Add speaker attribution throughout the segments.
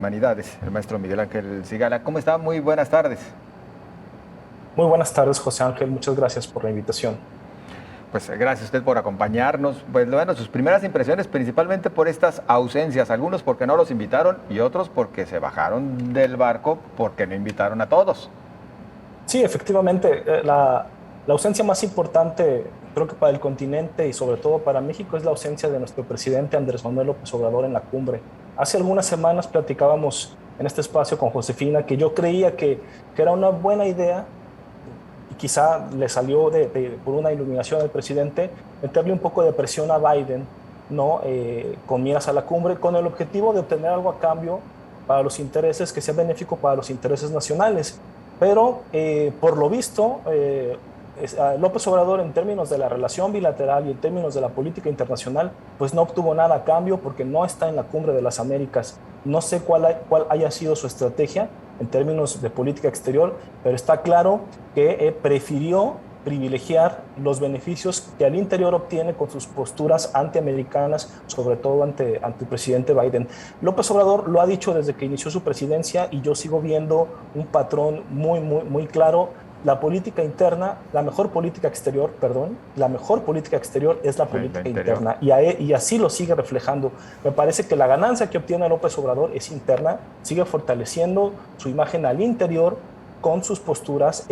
Speaker 1: Humanidades, el maestro Miguel Ángel Sigala. ¿Cómo está? Muy buenas tardes.
Speaker 2: Muy buenas tardes, José Ángel. Muchas gracias por la invitación.
Speaker 1: Pues gracias a usted por acompañarnos. Pues bueno, sus primeras impresiones principalmente por estas ausencias, algunos porque no los invitaron y otros porque se bajaron del barco porque no invitaron a todos.
Speaker 2: Sí, efectivamente, la ausencia más importante, creo que para el continente y sobre todo para México, es la ausencia de nuestro presidente Andrés Manuel López Obrador en la cumbre. Hace algunas semanas platicábamos en este espacio con Josefina que yo creía que era una buena idea y quizá le salió por una iluminación del presidente, meterle un poco de presión a Biden, ¿no? Con miras a la cumbre, con el objetivo de obtener algo a cambio para los intereses, que sea benéfico para los intereses nacionales. Pero por lo visto, López Obrador en términos de la relación bilateral y en términos de la política internacional, pues no obtuvo nada a cambio porque no está en la cumbre de las Américas. No sé cuál haya sido su estrategia en términos de política exterior, pero está claro que prefirió privilegiar los beneficios que al interior obtiene con sus posturas antiamericanas, sobre todo ante el presidente Biden. López Obrador lo ha dicho desde que inició su presidencia y yo sigo viendo un patrón muy claro. La política interna, la mejor política exterior, perdón, la mejor política exterior es la
Speaker 1: La
Speaker 2: política
Speaker 1: interior.
Speaker 2: interna y así lo sigue reflejando. Me parece que la ganancia que obtiene López Obrador es interna, sigue fortaleciendo su imagen al interior con sus posturas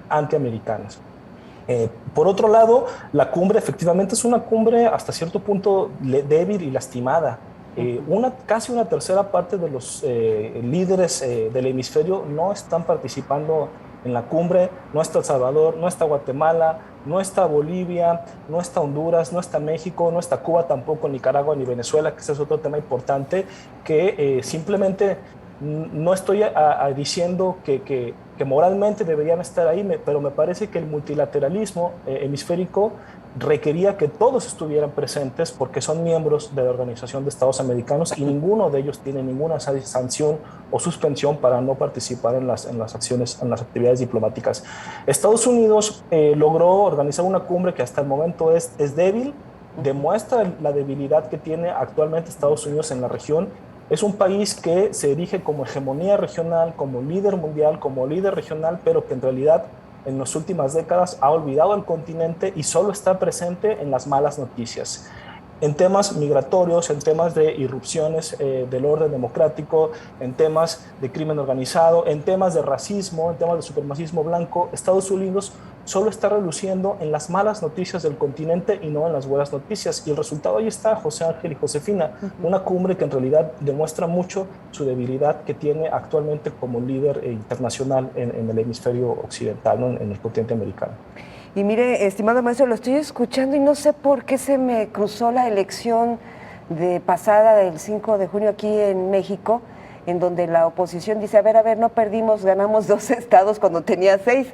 Speaker 2: antiamericanas. Por otro lado, la cumbre efectivamente es una cumbre hasta cierto punto débil y lastimada. Casi una tercera parte de los líderes del hemisferio no están participando en la cumbre. No está El Salvador, no está Guatemala, no está Bolivia, no está Honduras, no está México, no está Cuba, tampoco Nicaragua ni Venezuela, que ese es otro tema importante, que simplemente no estoy diciendo que moralmente deberían estar ahí, pero me parece que el multilateralismo hemisférico requería que todos estuvieran presentes porque son miembros de la Organización de Estados Americanos y ninguno de ellos tiene ninguna sanción o suspensión para no participar en las acciones, en las actividades diplomáticas. Estados Unidos logró organizar una cumbre que hasta el momento es débil, demuestra la debilidad que tiene actualmente Estados Unidos en la región. Es un país que se erige como hegemonía regional, como líder mundial, como líder regional, pero que en realidad en las últimas décadas ha olvidado el continente y solo está presente en las malas noticias. En temas migratorios, en temas de irrupciones del orden democrático, en temas de crimen organizado, en temas de racismo, en temas de supremacismo blanco, Estados Unidos solo está reluciendo en las malas noticias del continente y no en las buenas noticias. Y el resultado ahí está, José Ángel y Josefina, una cumbre que en realidad demuestra mucho su debilidad que tiene actualmente como líder internacional en el hemisferio occidental, ¿no? En el continente americano.
Speaker 3: Y mire, estimado maestro, lo estoy escuchando y no sé por qué se me cruzó la elección de pasada del 5 de junio aquí en México, en donde la oposición dice, a ver, no perdimos, ganamos 2 estados cuando tenía 6.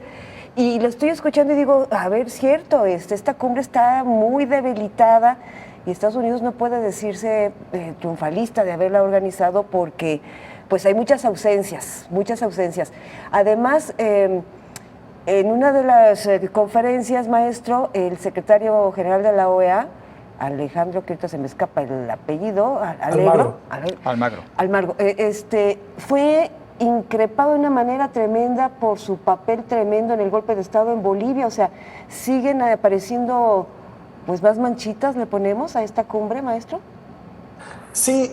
Speaker 3: Y lo estoy escuchando y digo, a ver, cierto, esta cumbre está muy debilitada y Estados Unidos no puede decirse triunfalista de haberla organizado porque pues hay muchas ausencias, muchas ausencias. Además, en una de las conferencias, maestro, el secretario general de la OEA, Alejandro, que ahorita se me escapa el apellido, Alegro,
Speaker 1: Almagro.
Speaker 3: Almagro, fue increpado de una manera tremenda por su papel tremendo en el golpe de Estado en Bolivia. O sea, siguen apareciendo pues más manchitas, le ponemos a esta cumbre, maestro.
Speaker 2: Sí,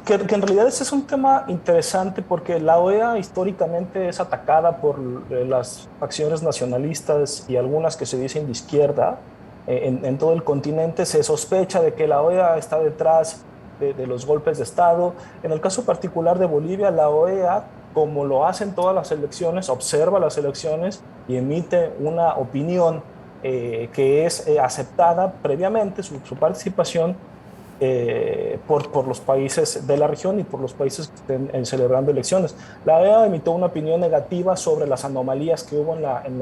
Speaker 2: que en realidad ese es un tema interesante porque la OEA históricamente es atacada por las facciones nacionalistas y algunas que se dicen de izquierda. En todo el continente se sospecha de que la OEA está detrás de los golpes de Estado. En el caso particular de Bolivia, la OEA, como lo hacen todas las elecciones, observa las elecciones y emite una opinión que es aceptada previamente, su participación por los países de la región y por los países que estén celebrando elecciones. La OEA emitió una opinión negativa sobre las anomalías que hubo en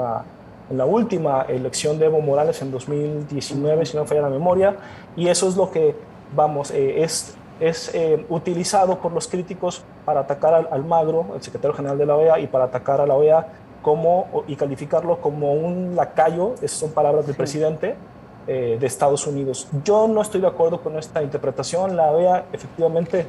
Speaker 2: la última elección de Evo Morales en 2019, si no me falla la memoria, y eso es lo que, vamos, es utilizado por los críticos para atacar al Almagro, el secretario general de la OEA, y para atacar a la OEA y calificarlo como un lacayo, esas son palabras del
Speaker 3: Sí.
Speaker 2: presidente, de Estados Unidos. Yo no estoy de acuerdo con esta interpretación. La OEA efectivamente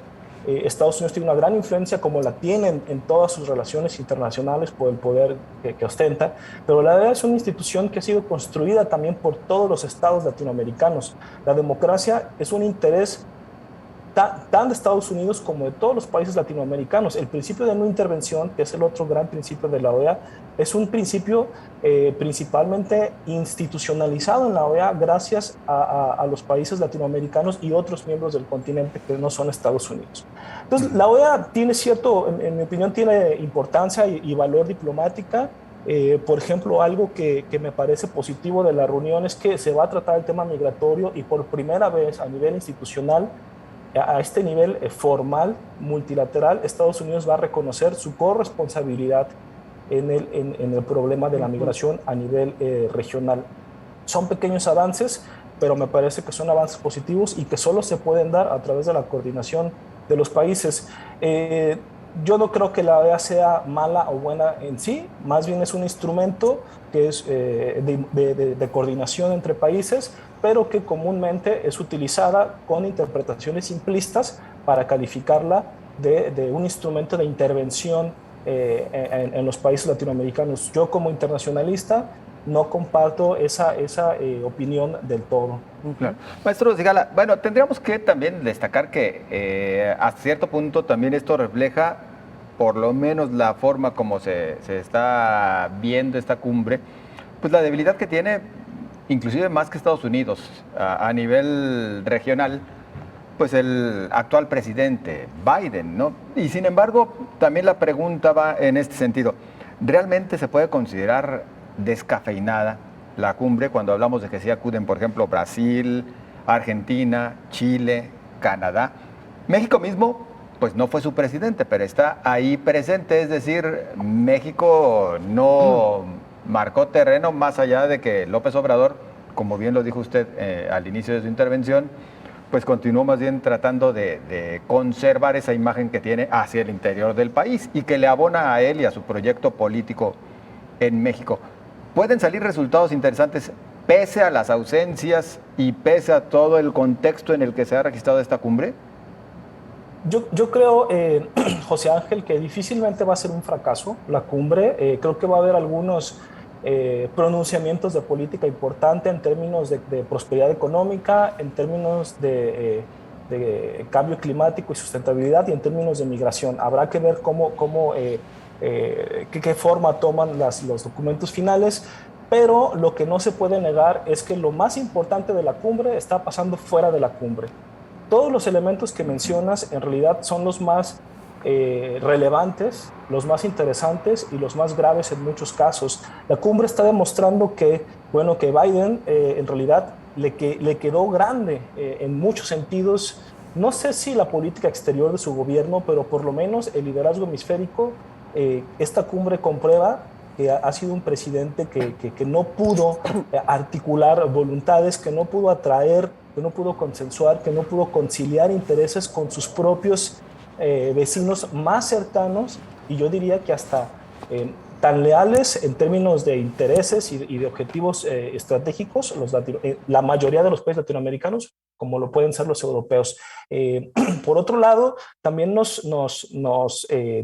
Speaker 2: Estados Unidos tiene una gran influencia, como la tienen en todas sus relaciones internacionales por el poder que ostenta, pero la OEA es una institución que ha sido construida también por todos los estados latinoamericanos. La democracia es un interés tan de Estados Unidos como de todos los países latinoamericanos. El principio de no intervención, que es el otro gran principio de la OEA, es un principio principalmente institucionalizado en la OEA gracias a los países latinoamericanos y otros miembros del continente que no son Estados Unidos. Entonces, la OEA tiene en mi opinión, tiene importancia y valor diplomática. Por ejemplo, algo que me parece positivo de la reunión es que se va a tratar el tema migratorio y por primera vez a nivel institucional, a este nivel formal, multilateral, Estados Unidos va a reconocer su corresponsabilidad en el problema de la migración a nivel regional. Son pequeños avances, pero me parece que son avances positivos y que solo se pueden dar a través de la coordinación de los países. Yo no creo que la OEA sea mala o buena en sí, más bien es un instrumento que es de coordinación entre países, pero que comúnmente es utilizada con interpretaciones simplistas para calificarla de un instrumento de intervención en los países latinoamericanos. Yo como internacionalista no comparto esa opinión del todo.
Speaker 1: Claro. Maestro Zigala, bueno, tendríamos que también destacar que hasta cierto punto también esto refleja por lo menos la forma como se está viendo esta cumbre, pues la debilidad que tiene, inclusive más que Estados Unidos, a nivel regional, pues el actual presidente Biden, ¿no? Y sin embargo, también la pregunta va en este sentido. ¿Realmente se puede considerar descafeinada la cumbre cuando hablamos de que sí acuden, por ejemplo, Brasil, Argentina, Chile, Canadá? México mismo, pues no fue su presidente, pero está ahí presente, es decir, México no marcó terreno más allá de que López Obrador, como bien lo dijo usted al inicio de su intervención, pues continuó más bien tratando de conservar esa imagen que tiene hacia el interior del país y que le abona a él y a su proyecto político en México. ¿Pueden salir resultados interesantes pese a las ausencias y pese a todo el contexto en el que se ha registrado esta cumbre?
Speaker 2: Yo creo, José Ángel, que difícilmente va a ser un fracaso la cumbre. Creo que va a haber algunos pronunciamientos de política importante en términos de prosperidad económica, en términos de cambio climático y sustentabilidad y en términos de migración. Habrá que ver qué forma toman los documentos finales, pero lo que no se puede negar es que lo más importante de la cumbre está pasando fuera de la cumbre. Todos los elementos que mencionas en realidad son los más relevantes, los más interesantes y los más graves en muchos casos. La cumbre está demostrando que Biden en realidad le quedó grande en muchos sentidos. No sé si la política exterior de su gobierno, pero por lo menos el liderazgo hemisférico. Esta cumbre comprueba que ha sido un presidente que no pudo articular voluntades, que no pudo atraer, que no pudo consensuar, que no pudo conciliar intereses con sus propios vecinos más cercanos y yo diría que hasta tan leales en términos de intereses y de objetivos estratégicos, la mayoría de los países latinoamericanos, como lo pueden ser los europeos. Por otro lado, también nos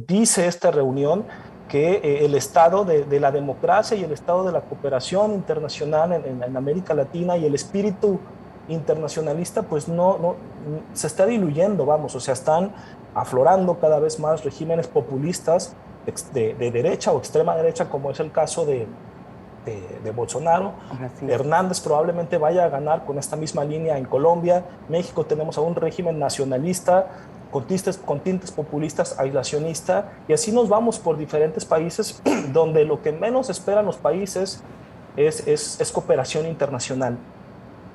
Speaker 2: dice esta reunión que el estado de la democracia y el estado de la cooperación internacional en América Latina y el espíritu internacionalista pues no se está diluyendo, vamos, o sea, están aflorando cada vez más regímenes populistas de derecha o extrema derecha, como es el caso de Bolsonaro. Sí. Hernández probablemente vaya a ganar con esta misma línea en Colombia. México tenemos a un régimen nacionalista con tintes populistas, aislacionista, y así nos vamos por diferentes países donde lo que menos esperan los países es cooperación internacional.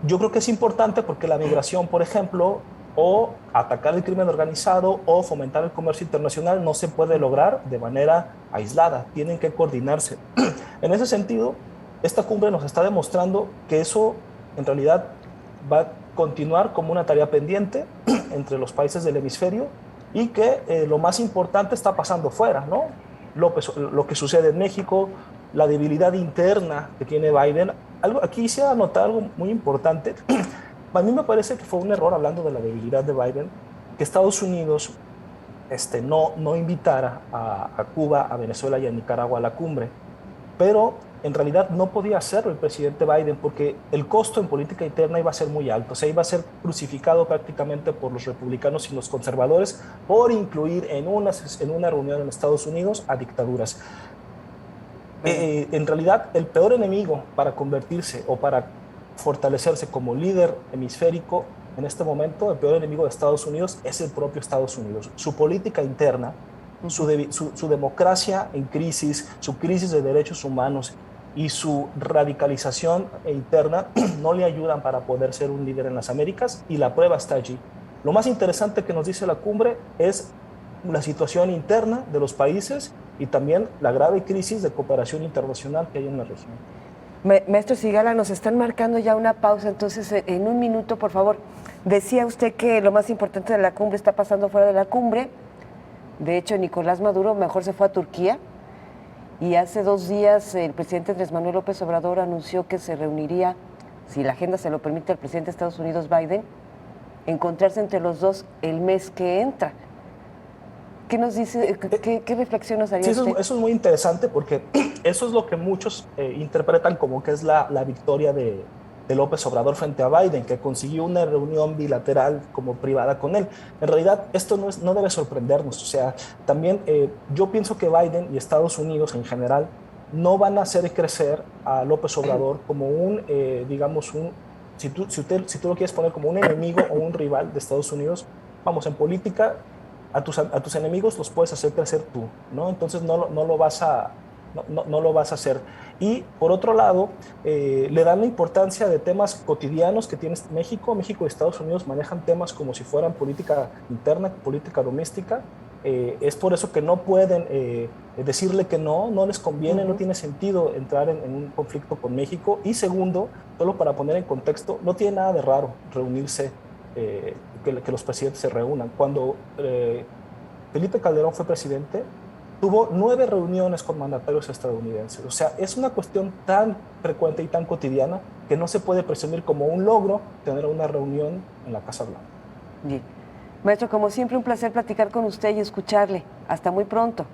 Speaker 2: Yo creo que es importante porque la migración, por ejemplo, o atacar el crimen organizado o fomentar el comercio internacional no se puede lograr de manera aislada, tienen que coordinarse. En ese sentido, esta cumbre nos está demostrando que eso en realidad va a continuar como una tarea pendiente entre los países del hemisferio y que lo más importante está pasando fuera, ¿no? Lo que sucede en México, la debilidad interna que tiene Biden. Aquí quisiera anotar algo muy importante. A mí me parece que fue un error, hablando de la debilidad de Biden, que Estados Unidos no invitara a Cuba, a Venezuela y a Nicaragua a la cumbre. Pero en realidad no podía hacerlo el presidente Biden porque el costo en política interna iba a ser muy alto. O sea, iba a ser crucificado prácticamente por los republicanos y los conservadores por incluir en una reunión en Estados Unidos a dictaduras. En realidad, el peor enemigo para convertirse o para fortalecerse como líder hemisférico en este momento, el peor enemigo de Estados Unidos es el propio Estados Unidos. Su política interna, su democracia en crisis, su crisis de derechos humanos y su radicalización interna no le ayudan para poder ser un líder en las Américas, y la prueba está allí. Lo más interesante que nos dice la cumbre es la situación interna de los países y también la grave crisis de cooperación internacional que hay en la región.
Speaker 3: Maestro Sigala, nos están marcando ya una pausa, entonces en un minuto, por favor. Decía usted que lo más importante de la cumbre está pasando fuera de la cumbre. De hecho, Nicolás Maduro mejor se fue a Turquía, y hace 2 días el presidente Andrés Manuel López Obrador anunció que se reuniría, si la agenda se lo permite, el presidente de Estados Unidos, Biden, encontrarse entre los dos el mes que entra. ¿Qué nos dice, qué reflexión nos haría usted?
Speaker 2: Eso es muy interesante porque eso es lo que muchos interpretan como que es la victoria de López Obrador frente a Biden, que consiguió una reunión bilateral como privada con él. En realidad, esto no debe sorprendernos. O sea, también yo pienso que Biden y Estados Unidos en general no van a hacer crecer a López Obrador como si tú lo quieres poner como un enemigo o un rival de Estados Unidos, vamos, en política, a tus enemigos los puedes hacer crecer tú, ¿no? Entonces no lo vas a hacer. Y por otro lado, le dan la importancia de temas cotidianos que tiene México. México y Estados Unidos manejan temas como si fueran política interna, política doméstica. Es por eso que no pueden decirle que no les conviene, no tiene sentido entrar en un conflicto con México. Y segundo, solo para poner en contexto, no tiene nada de raro reunirse, que los presidentes se reúnan. Cuando Felipe Calderón fue presidente, tuvo 9 reuniones con mandatarios estadounidenses. O sea, es una cuestión tan frecuente y tan cotidiana que no se puede presumir como un logro tener una reunión en la Casa Blanca.
Speaker 3: Bien. Maestro, como siempre, un placer platicar con usted y escucharle. Hasta muy pronto.